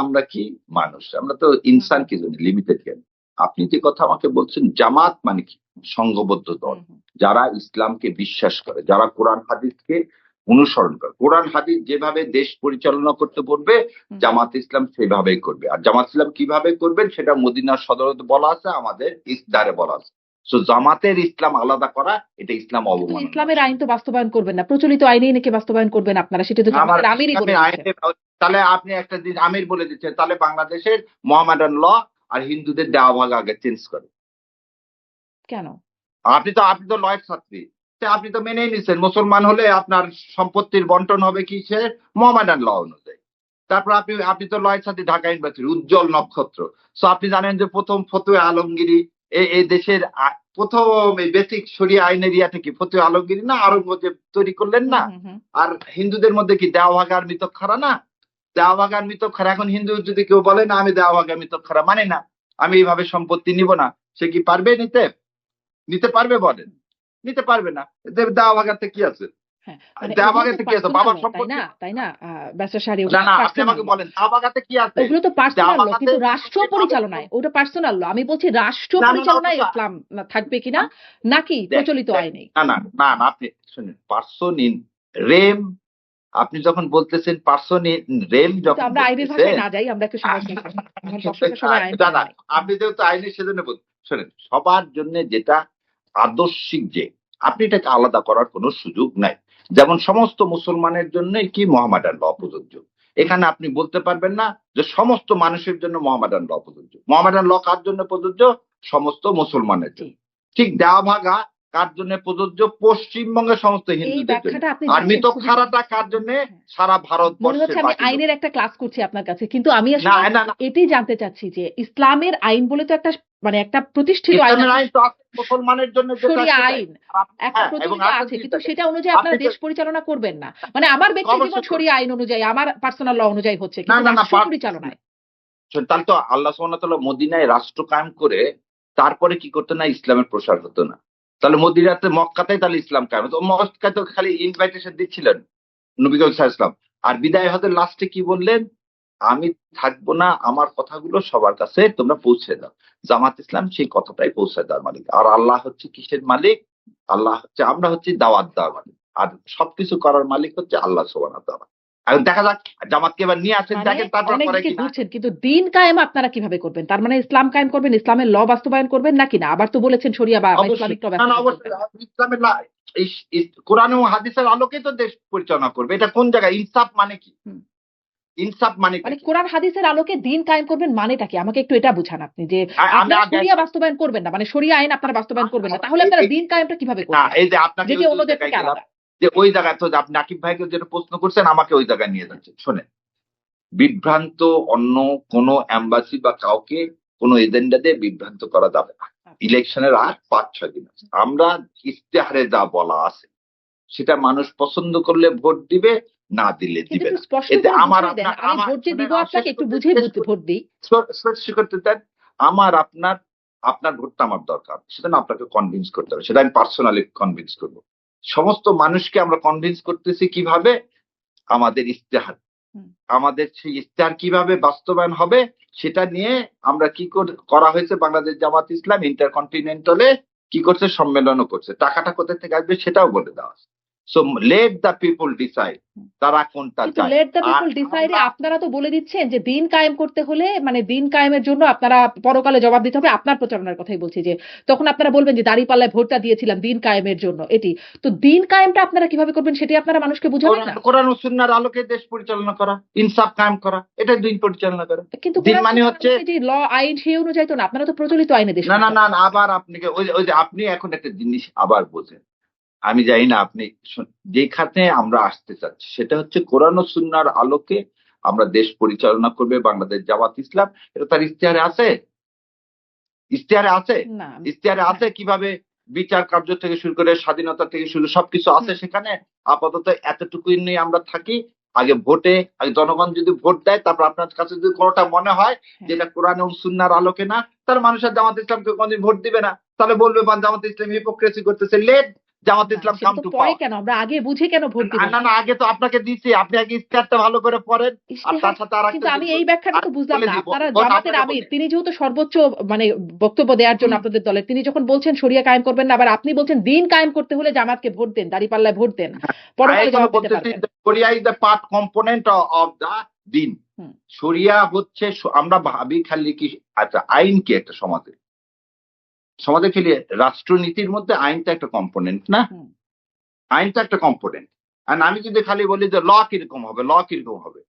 আমরা কি মানুষ, আমরা তো ইনসান কি জানি, লিমিটেড কেন। আপনি যে কথা আমাকে বলছেন জামাত মানে কি, সংঘবদ্ধ দল, যারা ইসলামকে বিশ্বাস করে, যারা কোরআন হাদিসকে অনুসরণ করে। কোরআন হাদিস যেভাবে দেশ পরিচালনা করতে বলবে জামাত ইসলাম সেভাবেই করবে। আর জামাত ইসলাম কিভাবে করবেন সেটা মদিনার সদরতে বলা আছে, আমাদের ইসদারে বলা আছে। সো জামাতের ইসলাম আলাদা করা, এটা ইসলাম অবমাননা। ইসলামের আইন তো বাস্তবায়ন করবেন না, প্রচলিত আইনেই নাকি বাস্তবায়ন করবেন আপনারা, সেটা তো জামাতের আমিরই বলে দিচ্ছেন। তাহলে আপনি একটা দিন আমির বলে দিচ্ছেন, তাহলে বাংলাদেশের মোহামেডান ল আর হিন্দুদের দেওয়া ভাগ আগে চেঞ্জ করে কেন? আপনি তো লয়ের ছাত্রী, আপনি তো মেনেই নিচ্ছেন মুসলমান হলে আপনার সম্পত্তির বন্টন হবে কি সে মোহামেডান ল অনুযায়ী। তারপর আপনি তো লয়ের ছাত্রী, ঢাকা ইউনিভার্সিটি উজ্জ্বল নক্ষত্র। সো আপনি জানেন যে প্রথম ফতুয়া আলমগিরি এই দেশের প্রথম বেসিক শরিয়া আইনের ইয়াটা কি ফতুয়া আলমগিরি না, আরঙ্গজেব তৈরি করলেন না। আর হিন্দুদের মধ্যে কি দেওয়া ভাগার মিতক্ষরা না, দেওয়া ভাগার মিতক্ষরা। এখন হিন্দু যদি কেউ বলে না আমি দেওয়া ভাগার মিতক্ষরা মানে না, আমি এইভাবে সম্পত্তি নিব না, সে কি পারবে নিতে পারবে? বলেন নিতে পারবে না। দেওয়া ভাগাতে কি আছে? দেওয়া ভাগাতে কি আছে? বাবার সম্পত্তি, তাই না? ব্যারিস্টার শাহরিয়ার, না আপনি আমাকে বলেন দেওয়া ভাগাতে কি আছে? ওগুলো তো পার্সোনাল ল, কিন্তু রাষ্ট্র পরিচালনায় ওটা পার্সোনাল ল। আমি বলছি রাষ্ট্র পরিচালনায় ইসলাম থাকবে কিনা নাকি প্রচলিত আইনে? না আপনি শুনুন, পার্সন ইন রেম, আপনি যখন বলতেছেন পার্সন ইন রেম, যখন আমরা আইনের ভাষায় না যাই, আমরা একটু সমাজ আপনি যেহেতু আইনের সেজন্য শোনেন, সবার জন্য যেটা আদর্শিক, যে আপনি এটাকে আলাদা করার কোনো সুযোগ নাই। যেমন সমস্ত মুসলমানের জন্য কি মোহামেডান ল প্রযোজ্য, এখানে আপনি বলতে পারবেন না যে সমস্ত মানুষের জন্য মোহামেডান ল প্রযোজ্য। মোহামেডান ল কার জন্য প্রযোজ্য? সমস্ত মুসলমানের জন্য। ঠিক দেওয়া ভাগা কার জন্য প্রযোজ্য? পশ্চিমবঙ্গের সমস্ত হিন্দুদের জন্য। আর মিতক্ষরাটা কার জন্য? সারা ভারতবর্ষে। আমি আইনের একটা ক্লাস করছি আপনার কাছে, কিন্তু আমি আসলে এটাই জানতে চাচ্ছি যে ইসলামের আইন বলে তো একটা মানে একটা প্রতিষ্ঠিত আইন, মুসলমানের জন্য শরিয়া আইন একটা প্রচলিত আছে, কিন্তু সেটা অনুযায়ী আপনারা দেশ পরিচালনা করবেন না। মানে আমার ব্যক্তি জীবন শরিয়া আইন অনুযায়ী, আমার পার্সোনাল ল অনুযায়ী হচ্ছে, কিন্তু রাষ্ট্র পরিচালনায়। তাহলে তো আল্লাহ সুবহানাহু ওয়া তাআলা মদিনায় রাষ্ট্র কায়েম করে তারপরে কি করতো না, ইসলামের প্রসার হতো না। তাহলে মদিনাতে মক্কাতে তাহলে ইসলাম কায়েম হতো। মক্কায় তো খালি ইনভাইটেশন দিচ্ছিলেন নবী করিম সাল্লাল্লাহু আলাইহি ওয়াসাল্লাম। আর বিদায় হতে লাস্টে কি বললেন? আমি থাকবো না, আমার কথাগুলো সবার কাছে তোমরা পৌঁছে দাও। জামাত ইসলাম সেই কথাটাই পৌঁছে দেওয়ার মালিক। আর আল্লাহ হচ্ছে কিসের মালিক? আল্লাহ হচ্ছে, আমরা হচ্ছি দাওয়াত দেওয়ার মালিক, আর সবকিছু করার মালিক হচ্ছে আল্লাহ সুবহানাহু ওয়া তাআলা। এখন দেখা যাক জামাতকে এবার নিয়ে আসেন, দেখেন তারপর করে কি বুঝছেন। কিন্তু দিন কায়েম আপনারা কিভাবে করবেন? তার মানে ইসলাম কায়েম করবেন, ইসলামের ল বাস্তবায়ন করবেন নাকি না? আবার তো বলেছেন শরিয়া বা ইসলামিক ল ইসলামের কোরআন ও হাদিসের আলোকেই তো দেশ পরিচালনা করবে। এটা কোন জায়গায়? ইনসাফ মানে কি? ইনসাফ মানে কোরআন হাদিসের আলোকে দিন কায়েম করবেন মানেটা কি? আমাকে একটু এটা বুঝান আপনি, যে আপনারা শরিয়া বাস্তবায়ন করবেন না, মানে শরিয়া আইন আপনারা বাস্তবায়ন করবেন না, তাহলে আপনারা দিন কায়েমটা কিভাবে করবেন? এই যে আপনাকে অন্যদের থেকে আলাদা, যে ওই জায়গায় তো আপনি আকিব ভাইকে যেটা প্রশ্ন করছেন, আমাকে ওই জায়গায় নিয়ে যাচ্ছেন। শোনেন, বিভ্রান্ত অন্য কোন এম্বাসি বা কাউকে কোন এজেন্ডা দিয়ে বিভ্রান্ত করা যাবে না। ইলেকশনের আর ৫-৬ দিন আছে। আমরা ইশতেহারে যা বলা আছে সেটা মানুষ পছন্দ করলে ভোট দিবে, না দিলে দিবে না। এতে আমার আপনার ভোটটা আমার দরকার, সেটা না আপনাকে কনভিন্স করতে হবে, সেটা আমি পার্সোনালি কনভিন্স করব। সমস্ত মানুষকে আমরা কনভিন্স করতেছি কিভাবে? আমাদের ইশতেহার, আমাদের সেই ইশতেহার কিভাবে বাস্তবায়ন হবে সেটা নিয়ে আমরা কি করা হয়েছে। বাংলাদেশ জামাত ইসলাম ইন্টারকন্টিনেন্টালে কি করছে? সম্মেলনও করছে। টাকাটা কোথা থেকে আসবে সেটাও বলে দেওয়া আছে। So let the people decide তারা কোনটা চায়। let the people decide আপনারা তো বলে দিচ্ছেন যে দিন কায়েম করতে হলে, মানে দিন কায়েমের জন্য আপনারা পরকালে জবাব দিতে হবে। আপনার প্রচারণার কথাই বলছি, যে তখন আপনারা বলবেন যে দাঁড়িপাল্লায় ভোটটা দিয়েছিলাম দিন কায়েমের জন্য। এটি তো দিন কায়েমটা আপনারা কিভাবে করবেন সেটাই আপনারা মানুষকে বুঝাবেন না। কোরআন ও সুন্নাহর আলোকে দেশ পরিচালনা করা, ইনসাফ কায়েম করা, এটা দিন পরিচালনা করা। কিন্তু দিন মানে হচ্ছে যে ল আইন সেই অনুযায়ী তো না, আপনারা তো প্রচলিত আইনে দেশ। না আবার আপনাকে ওই যে আপনি এখন একটা জিনিস আবার বোঝেন, আমি জানি না আপনি যেখানে আমরা আসতে চাচ্ছি সেটা হচ্ছে কোরআন ও সুন্নাহর আলোকে আমরা দেশ পরিচালনা করবে বাংলাদেশ জামাত ইসলাম। এটা তার ইশতেহারে আছে? ইশতেহারে আছে? ইশতেহারে আছে কিভাবে বিচার কার্য থেকে শুরু করে স্বাধীনতা থেকে শুরু সবকিছু আছে সেখানে। আপাতত এতটুকুই নিয়ে আমরা থাকি। আগে ভোটে, আগে জনগণ যদি ভোট দেয়, তারপর আপনার কাছে যদি কোনোটা মনে হয় যেটা কোরআন ও সুন্নাহর আলোকে না, তাহলে মানুষের জামাত ইসলামকে কোনদিন ভোট দিবে না। তাহলে বলবে জামাত ইসলাম হিপোক্রেসি করতেছে। লেট জামাত না, ইসলাম সেটা কাম তো টু পরে পাওয়ার। কেন, আমরা আগে বুঝে কেন ভোট দিব? না না, আগে তো আপনাকে দিচ্ছি, আপনি আগে ইশতেহারটা ভালো করে পড়েন। আর ইশতেহার, তার সাথে কিন্তু আরেকটা আমি জিনিস এই ব্যাখ্যাটা তো বুঝলাম বলে না। দিব, আপনারা বল জামাতের আপনাকে আমির, বলি। তিনি যেহেতু সর্বোচ্চ মানে বক্তব্য দেওয়ার জন্য হুম। আপনাদের দলের, তিনি যখন বলছেন শরিয়া কায়েম করবেন না, আবার আপনি বলছেন দিন কায়েম করতে হলে জামাতকে ভোট দেন, দাঁড়িপাল্লায় ভোট দেন, হ্যাঁ, পরকালে এখনো জবাব দিতে বলতেছি পারবেন। শরিয়া is the part component of the দিন। হুম, শরিয়া হচ্ছে আমরা ভাবি খালি কি, আচ্ছা আইন কি একটা সমাজে, সমাজে খেলে রাষ্ট্রনীতির মধ্যে আইনটা একটা কম্পোনেন্ট না, হুম, আইনটা একটা কম্পোনেন্ট। আর আমি যদি খালি বলি যে ল কিরকম হবে, ল কিরকম হবে,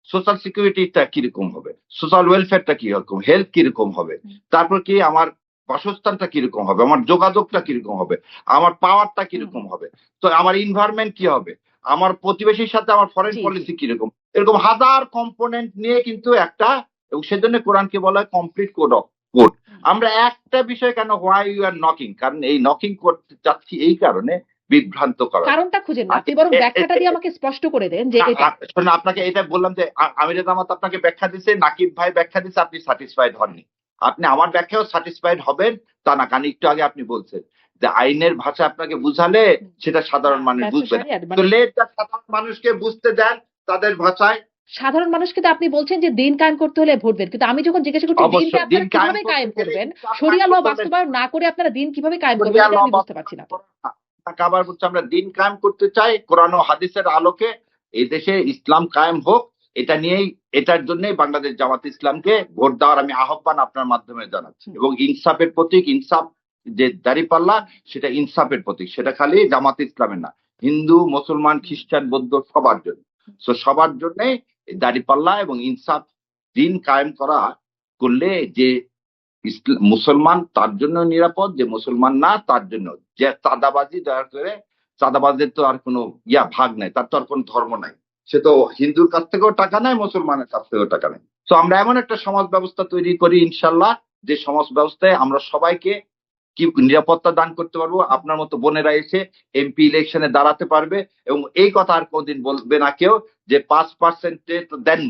সোশ্যাল সিকিউরিটিটা কিরকম হবে, সোশ্যাল ওয়েলফেয়ারটা কিরকম, হেলথ কিরকম হবে, হুম, তারপর কি আমার বাসস্থানটা কিরকম হবে, আমার যোগাযোগটা কিরকম হবে, আমার পাওয়ারটা কিরকম হবে, তো আমার ইনভায়রনমেন্ট কি হবে, আমার প্রতিবেশীর সাথে আমার ফরেন জি, জি, পলিসি কিরকম, এরকম হাজার কম্পোনেন্ট নিয়ে কিন্তু একটা, এবং সেজন্য কোরআনকে বলা হয় কমপ্লিট কোড অফ কোড। হুম। আমরা একটা বিষয় কেন, হোয়াই ইউ আর নকিং, কারণ এই নকিং করতে চাচ্ছি এই কারণে বিভ্রান্ত করার জন্য। কারণটা খুঁজেন না, আর আপনি বরং ব্যাখ্যাটা দিয়ে আমাকে স্পষ্ট করে দেন যে এটা। শোনেন, আপনাকে এটা বললাম যে আমির জামাত আপনাকে ব্যাখ্যা দিচ্ছে, নাকিব ভাই ব্যাখ্যা দিচ্ছে, আপনি স্যাটিসফাইড হননি। আপনি আমার ব্যাখ্যাও স্যাটিসফাইড হবেন তা না, কারণ একটু আগে আপনি বলছেন যে আইনের ভাষা আপনাকে বুঝালে হুম, সেটা সাধারণ না, মানুষ ব্যবসা বুঝবে না। সারিয়ার তো মানে লেট সাধারণ মানুষকে বুঝতে দেন তাদের ভাষায়। সাধারণ মানুষকে তো আপনি বলছেন যে দিন কায়েম করতে হলে ভোট দেন, কিন্তু আমি যখন জিজ্ঞাসা করছি দিনটা অবশ্যই দিন আপনারা কায়েম কিভাবে করতে কায়েম গেলে করবেন, ইনসাফ শরিয়া ল কায়েম করতে হবে। বাস্তবায়ন না করে আপনারা দিন কিভাবে কায়েম করবেন, শরিয়া ল এটা আমি বুঝতে পারছি না তো। আবার বলছে আমরা দিন কায়েম করতে চাই কোরআন ও হাদিসের আলোকে, এই দেশে ইসলাম কায়েম হোক, এটা নিয়েই, এটার জন্যই বাংলাদেশ জামাত ইসলামকে ভোট দেওয়ার আমি আহ্বান আপনার মাধ্যমে জানাচ্ছি। হুম, এবং ইনসাফের প্রতীক, ইনসাফ যে দাঁড়িপাল্লা, সেটা ইনসাফের প্রতীক, সেটা খালি জামাত ইসলামের না, হিন্দু মুসলমান খ্রিস্টান বৌদ্ধ সবার জন্য। তো সবার জন্য দাঁড়িপাল্লা এবং ইনসাফ দিন কায়েম করা করলে যে মুসলমান তার জন্য নিরাপদ, যে মুসলমান না তার জন্য, যে চাঁদাবাজি দয়া করে, চাঁদাবাজের তো আর কোনো ভাগ নাই, তার তো আর কোনো ধর্ম নাই, সে তো হিন্দুর কাছ থেকেও টাকা নেয়, মুসলমানের কাছ থেকেও টাকা নেয়। তো আমরা এমন একটা সমাজ ব্যবস্থা তৈরি করি ইনশাল্লাহ, যে সমাজ ব্যবস্থায় আমরা সবাইকে কি নিরাপত্তা দান করতে পারবো, আপনার মতো বোনেরা এসে এমপি ইলেকশনে দাঁড়াতে পারবে, এবং এই কথা আর কোনদিন বলবে না কেউ যে 5% তো দেন।